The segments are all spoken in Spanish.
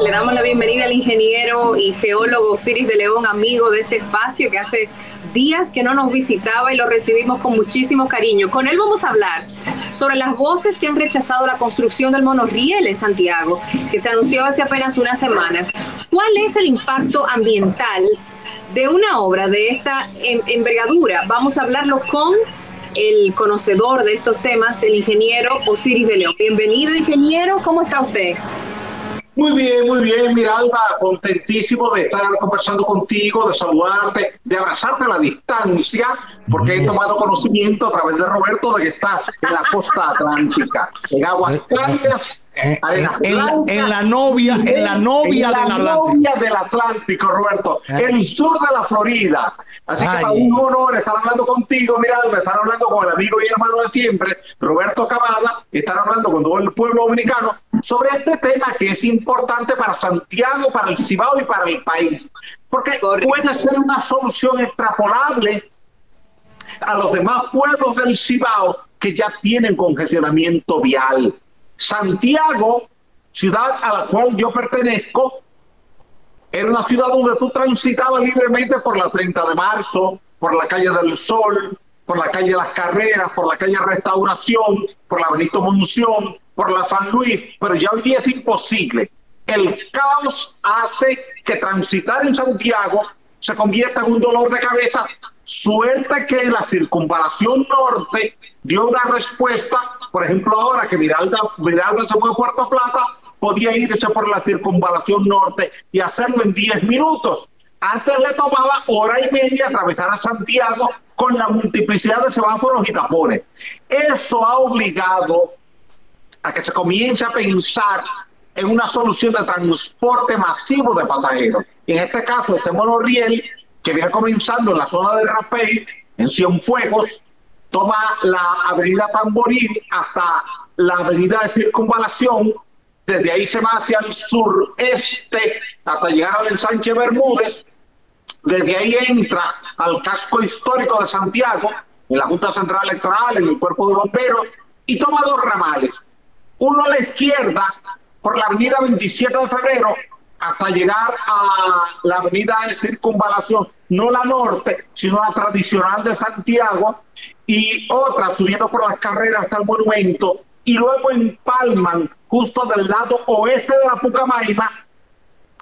Le damos la bienvenida al ingeniero y geólogo Osiris de León, amigo de este espacio, que hace días que no nos visitaba y lo recibimos con muchísimo cariño. Con él vamos a hablar sobre las voces que han rechazado la construcción del monorriel en Santiago, que se anunció hace apenas unas semanas. ¿Cuál es el impacto ambiental de una obra de esta envergadura? Vamos a hablarlo con el conocedor de estos temas, el ingeniero Osiris de León. Bienvenido, ingeniero, ¿cómo está usted? Muy bien, Miralba, contentísimo de estar conversando contigo, de saludarte, de abrazarte a la distancia, porque he tomado conocimiento a través de Roberto de que estás en la costa atlántica, en aguas claras, en la novia del Atlántico, Roberto, el sur de la Florida. Así que para un honor estar hablando contigo, Miralba, estar hablando con el amigo y hermano de siempre, Roberto Cavada, estar hablando con todo el pueblo dominicano sobre este tema que es importante para Santiago, para el Cibao y para el país, porque puede ser una solución extrapolable a los demás pueblos del Cibao que ya tienen congestionamiento vial. Santiago, ciudad a la cual yo pertenezco, era una ciudad donde tú transitabas libremente por la 30 de marzo, por la calle del Sol, por la calle Las Carreras, por la calle Restauración, por la Benito Monción, por la San Luis, pero ya hoy día es imposible. El caos hace que transitar en Santiago se convierta en un dolor de cabeza. Suerte que la circunvalación norte dio una respuesta. Por ejemplo, ahora que Miralba se fue a Puerto Plata, podía irse por la circunvalación norte y hacerlo en 10 minutos. Antes le tomaba hora y media atravesar a Santiago con la multiplicidad de semáforos y tapones. Eso ha obligado a que se comience a pensar en una solución de transporte masivo de pasajeros. En este caso, este monorriel, que viene comenzando en la zona de Rapey, en Cienfuegos, toma la avenida Tamboril hasta la avenida de Circunvalación, desde ahí se va hacia el sureste hasta llegar al ensanche Bermúdez, desde ahí entra al casco histórico de Santiago, en la Junta Central Electoral, en el Cuerpo de Bomberos, y toma dos ramales. Uno a la izquierda, por la avenida 27 de febrero, hasta llegar a la avenida de Circunvalación, no la norte, sino la tradicional de Santiago, y otra subiendo por Las Carreras hasta el Monumento, y luego empalman justo del lado oeste de la Pucamaima.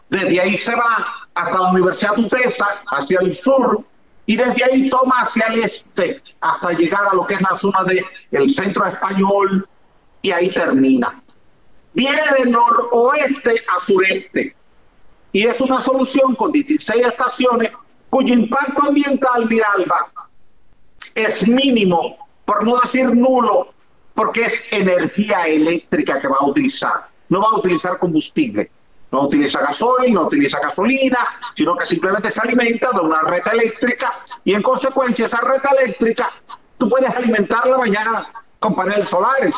Desde ahí se va hasta la Universidad UTESA, hacia el sur, y desde ahí toma hacia el este, hasta llegar a lo que es la zona del Centro Español, y ahí termina. Viene de noroeste a sureste, y es una solución con 16 estaciones, cuyo impacto ambiental, Miralba, es mínimo, por no decir nulo, porque es energía eléctrica que va a utilizar. No va a utilizar combustible, no utiliza gasoil, no utiliza gasolina, sino que simplemente se alimenta de una red eléctrica, y en consecuencia esa red eléctrica tú puedes alimentarla mañana con paneles solares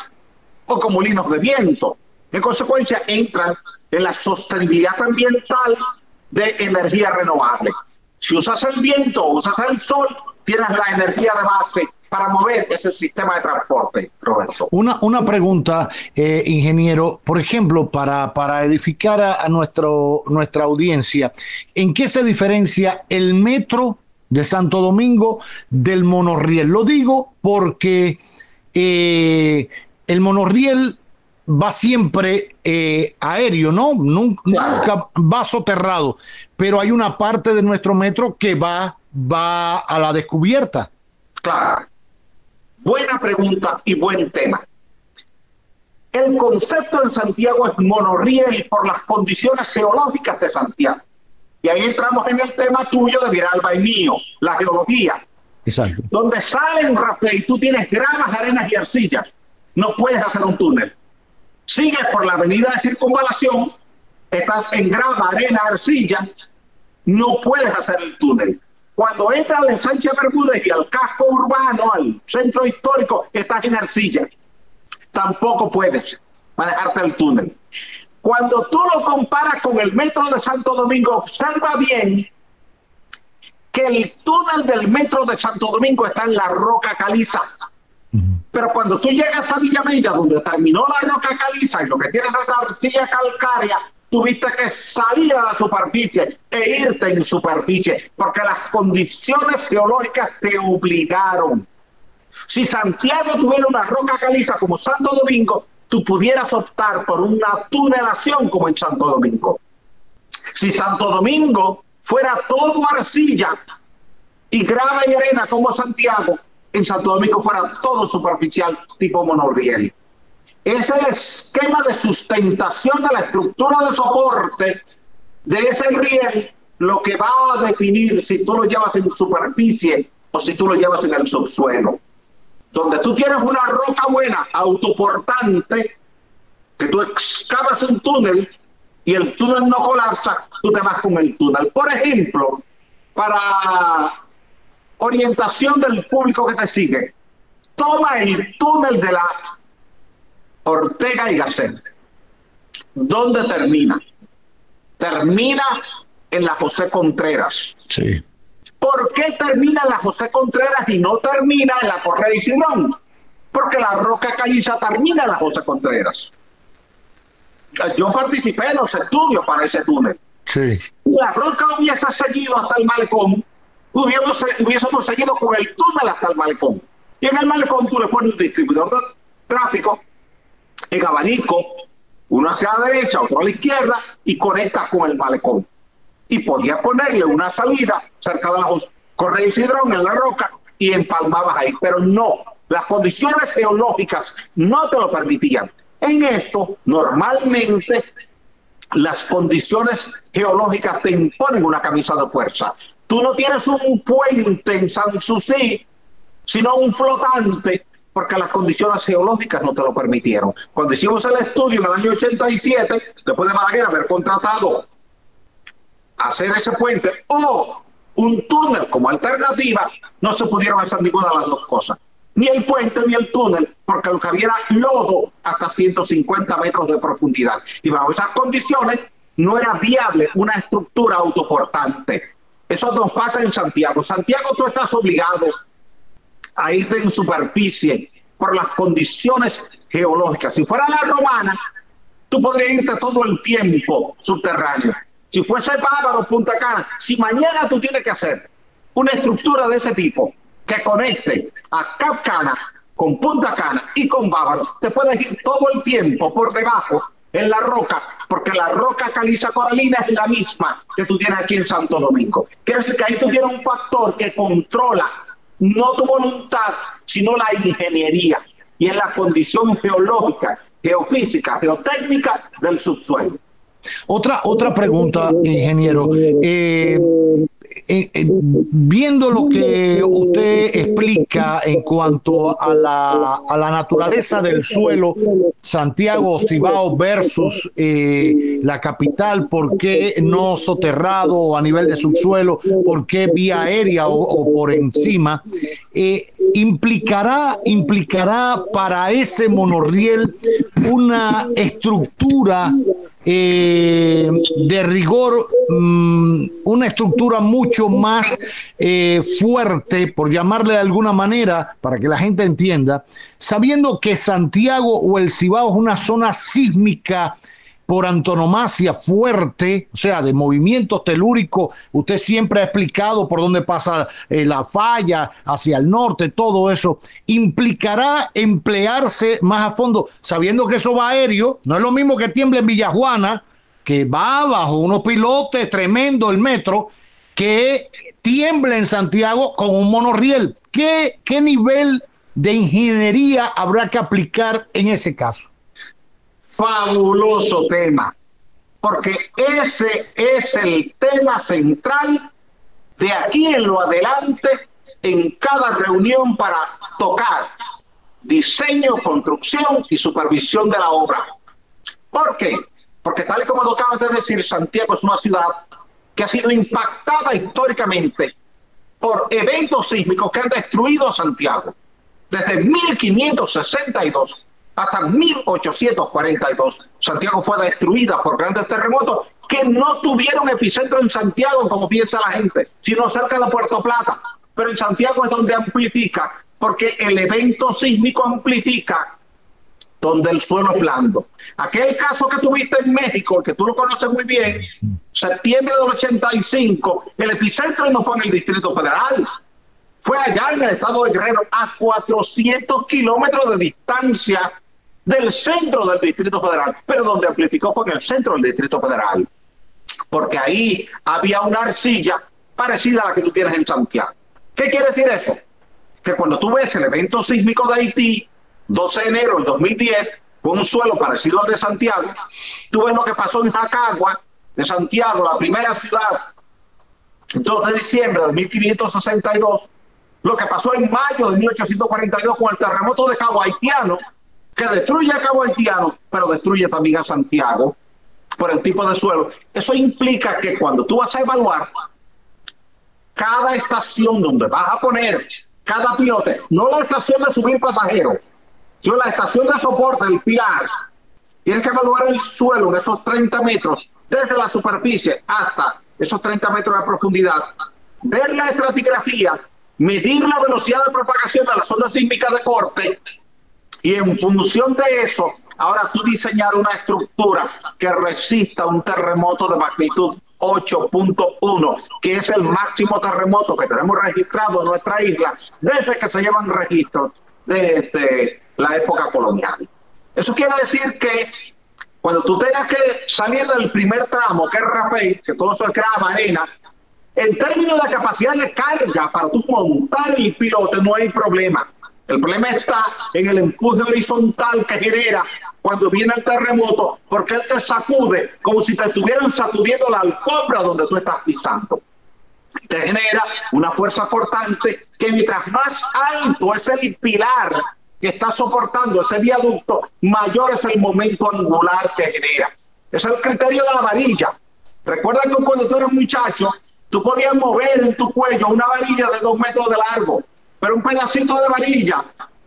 o con molinos de viento. En consecuencia entran en la sostenibilidad ambiental de energía renovable. Si usas el viento o usas el sol, tienes la energía de base para mover ese sistema de transporte, Roberto. Una pregunta, ingeniero, por ejemplo, para edificar a nuestra audiencia, ¿en qué se diferencia el metro de Santo Domingo del monorriel? Lo digo porque el monorriel va siempre aéreo, ¿no? Nunca va soterrado, pero hay una parte de nuestro metro que va a la descubierta. Claro. Buena pregunta y buen tema. El concepto en Santiago es monorriel por las condiciones geológicas de Santiago. Y ahí entramos en el tema tuyo de Miralba y mío, la geología. Exacto. Donde salen, Rafael, tú tienes gramas, arenas y arcillas. No puedes hacer un túnel. Sigues por la avenida de Circunvalación, estás en grama, arena, arcilla, no puedes hacer el túnel. Cuando entras al ensanche Bermúdez y al casco urbano, al centro histórico, estás en arcilla. Tampoco puedes manejarte el túnel. Cuando tú lo comparas con el metro de Santo Domingo, observa bien que el túnel del metro de Santo Domingo está en la roca caliza. Pero cuando tú llegas a Villamella, donde terminó la roca caliza y lo que tienes es esa arcilla calcárea, tuviste que salir a la superficie e irte en superficie, porque las condiciones geológicas te obligaron. Si Santiago tuviera una roca caliza como Santo Domingo, tú pudieras optar por una tunelación como en Santo Domingo. Si Santo Domingo fuera todo arcilla y grava y arena como Santiago, en Santo Domingo fuera todo superficial tipo monorriel. Es el esquema de sustentación de la estructura de soporte de ese riel lo que va a definir si tú lo llevas en superficie o si tú lo llevas en el subsuelo. Donde tú tienes una roca buena, autoportante, que tú excavas un túnel y el túnel no colapsa, tú te vas con el túnel. Por ejemplo, para orientación del público que te sigue, toma el túnel de la Ortega y Gasset. ¿Dónde termina? Termina en la José Contreras. Sí. ¿Por qué termina en la José Contreras y no termina en la Correa y Sidrón? Porque la roca caliza termina en la José Contreras. Yo participé en los estudios para ese túnel. Sí. Si la roca hubiese seguido hasta el malecón, hubiésemos seguido con el túnel hasta el malecón. Y en el malecón tú le pones un distribuidor de tráfico en abanico, uno hacia la derecha, otro a la izquierda, y conectas con el malecón. Y podías ponerle una salida cerca de la Correa y Sidrón en la roca y empalmabas ahí. Pero no, las condiciones geológicas no te lo permitían. En esto, normalmente, las condiciones geológicas te imponen una camisa de fuerza. Tú no tienes un puente en Sanssouci, sino un flotante, porque las condiciones geológicas no te lo permitieron. Cuando hicimos el estudio en el año 87, después de Balaguer haber contratado hacer ese puente o un túnel como alternativa, no se pudieron hacer ninguna de las dos cosas. Ni el puente ni el túnel, porque lo que había era lodo hasta 150 metros de profundidad. Y bajo esas condiciones no era viable una estructura autoportante. Eso nos pasa en Santiago. Santiago tú estás obligado a irte en superficie por las condiciones geológicas. Si fuera la Romana, tú podrías irte todo el tiempo subterráneo. Si fuese Bávaro, Punta Cana, si mañana tú tienes que hacer una estructura de ese tipo que conecte a Cap Cana con Punta Cana y con Bávaro, te puedes ir todo el tiempo por debajo en la roca, porque la roca caliza coralina es la misma que tú tienes aquí en Santo Domingo. Quiere decir que ahí tú tienes un factor que controla no tu voluntad, sino la ingeniería, y es la condición geológica, geofísica, geotécnica del subsuelo. Otra pregunta, ingeniero. Viendo lo que usted explica en cuanto a la naturaleza del suelo, Santiago Cibao versus la capital, ¿por qué no soterrado o a nivel de subsuelo? ¿Por qué vía aérea o por encima? ¿Implicará para ese monorriel una estructura de rigor, una estructura mucho más fuerte, por llamarle de alguna manera, para que la gente entienda, sabiendo que Santiago o el Cibao es una zona sísmica por antonomasia fuerte, o sea, de movimientos telúricos? Usted siempre ha explicado por dónde pasa la falla, hacia el norte, todo eso. ¿Implicará emplearse más a fondo, sabiendo que eso va aéreo? No es lo mismo que tiemble en Villajuana, que va bajo unos pilotes tremendo el metro, que tiemble en Santiago con un monorriel. ¿Qué nivel de ingeniería habrá que aplicar en ese caso? Fabuloso tema, porque ese es el tema central de aquí en lo adelante en cada reunión para tocar diseño, construcción y supervisión de la obra. ¿Por qué? Porque tal y como lo acabas de decir, Santiago es una ciudad que ha sido impactada históricamente por eventos sísmicos que han destruido a Santiago desde 1562 hasta 1842. Santiago fue destruida por grandes terremotos que no tuvieron epicentro en Santiago, como piensa la gente, sino cerca de Puerto Plata. Pero en Santiago es donde amplifica, porque el evento sísmico amplifica donde el suelo es blando. Aquel caso que tuviste en México, que tú lo conoces muy bien, septiembre del 85, el epicentro no fue en el Distrito Federal, fue allá en el estado de Guerrero, a 400 kilómetros de distancia del centro del Distrito Federal, pero donde amplificó fue en el centro del Distrito Federal, porque ahí había una arcilla parecida a la que tú tienes en Santiago. ¿Qué quiere decir eso? Que cuando tú ves el evento sísmico de Haití, 12 de enero del 2010, con un suelo parecido al de Santiago, tú ves lo que pasó en Jacagua, de Santiago, la primera ciudad, 2 de diciembre de 1562, lo que pasó en mayo de 1842 con el terremoto de Cabo Haitiano, que destruye a Cabo Haitiano, pero destruye también a Santiago por el tipo de suelo. Eso implica que cuando tú vas a evaluar cada estación donde vas a poner cada pilote, no la estación de subir pasajeros, sino la estación de soporte, el pilar, tienes que evaluar el suelo en esos 30 metros, desde la superficie hasta esos 30 metros de profundidad, ver la estratigrafía, medir la velocidad de propagación de las ondas sísmicas de corte, y en función de eso, ahora tú diseñar una estructura que resista un terremoto de magnitud 8.1, que es el máximo terremoto que tenemos registrado en nuestra isla desde que se llevan registros de la época colonial. Eso quiere decir que cuando tú tengas que salir del primer tramo, que es rapel, que todo eso es grava, arena, en términos de capacidad de carga para tú montar el pilote no hay problema. El problema está en el empuje horizontal que genera cuando viene el terremoto, porque él te sacude como si te estuvieran sacudiendo la alfombra donde tú estás pisando. Te genera una fuerza cortante que mientras más alto es el pilar que está soportando ese viaducto, mayor es el momento angular que genera. Es el criterio de la varilla. Recuerda que cuando tú eres muchacho, tú podías mover en tu cuello una varilla de 2 metros de largo, pero un pedacito de varilla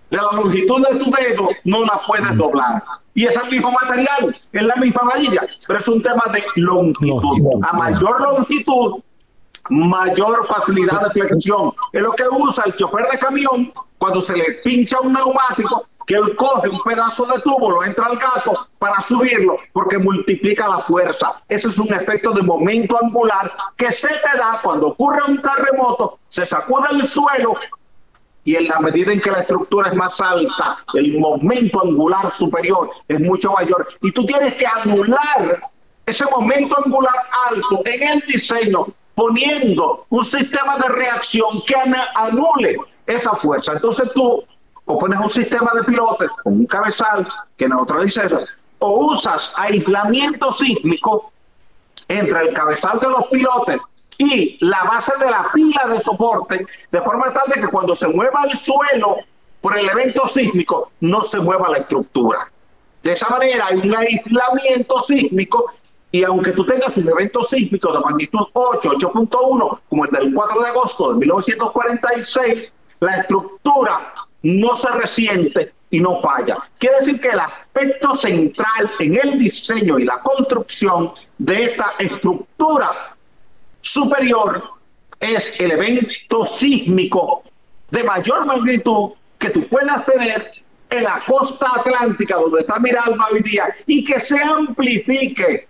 de la longitud de tu dedo no la puedes doblar. Y es el mismo material, es la misma varilla, pero es un tema de longitud. A mayor longitud, mayor facilidad de flexión. Es lo que usa el chofer de camión cuando se le pincha un neumático, que él coge un pedazo de tubo, lo entra al gato para subirlo, porque multiplica la fuerza. Ese es un efecto de momento angular que se te da cuando ocurre un terremoto, se sacude el suelo, y en la medida en que la estructura es más alta, el momento angular superior es mucho mayor. Y tú tienes que anular ese momento angular alto en el diseño, poniendo un sistema de reacción que anule esa fuerza. Entonces tú o pones un sistema de pilotes con un cabezal que neutralice eso, o usas aislamiento sísmico entre el cabezal de los pilotes y la base de la pila de soporte, de forma tal de que cuando se mueva el suelo por el evento sísmico, no se mueva la estructura. De esa manera hay un aislamiento sísmico, y aunque tú tengas un evento sísmico de magnitud 8, 8.1, como el del 4 de agosto de 1946, la estructura no se resiente y no falla. Quiere decir que el aspecto central en el diseño y la construcción de esta estructura superior es el evento sísmico de mayor magnitud que tú puedas tener en la costa atlántica, donde está Miralba hoy día, y que se amplifique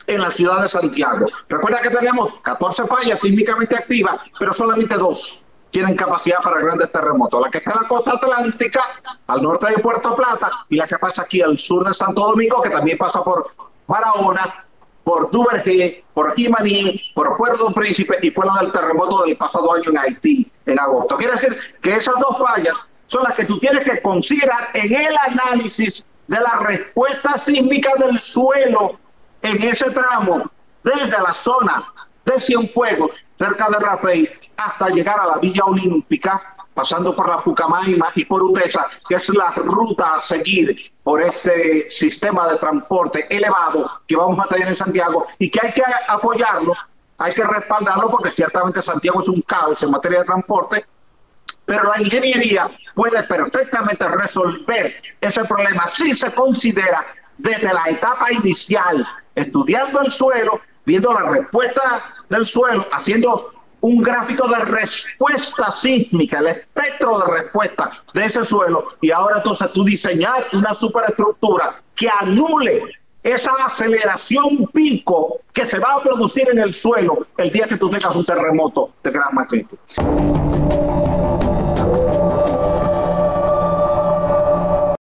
en la ciudad de Santiago. Recuerda que tenemos 14 fallas sísmicamente activas, pero solamente 2 tienen capacidad para grandes terremotos. La que está en la costa atlántica, al norte de Puerto Plata, y la que pasa aquí al sur de Santo Domingo, que también pasa por Barahona, por Duvergé, por Jimaní, por Puerto Príncipe, y fue la del terremoto del pasado año en Haití, en agosto. Quiere decir que esas 2 fallas son las que tú tienes que considerar en el análisis de la respuesta sísmica del suelo en ese tramo, desde la zona de Cienfuegos, cerca de Rafael, hasta llegar a la Villa Olímpica, pasando por la Pucamaima y por Utesa, que es la ruta a seguir por este sistema de transporte elevado que vamos a tener en Santiago, y que hay que apoyarlo, hay que respaldarlo, porque ciertamente Santiago es un caos en materia de transporte, pero la ingeniería puede perfectamente resolver ese problema si se considera desde la etapa inicial, estudiando el suelo, viendo la respuesta del suelo, haciendo un gráfico de respuesta sísmica, el espectro de respuesta de ese suelo, y ahora entonces tú diseñar una superestructura que anule esa aceleración pico que se va a producir en el suelo el día que tú tengas un terremoto de gran magnitud.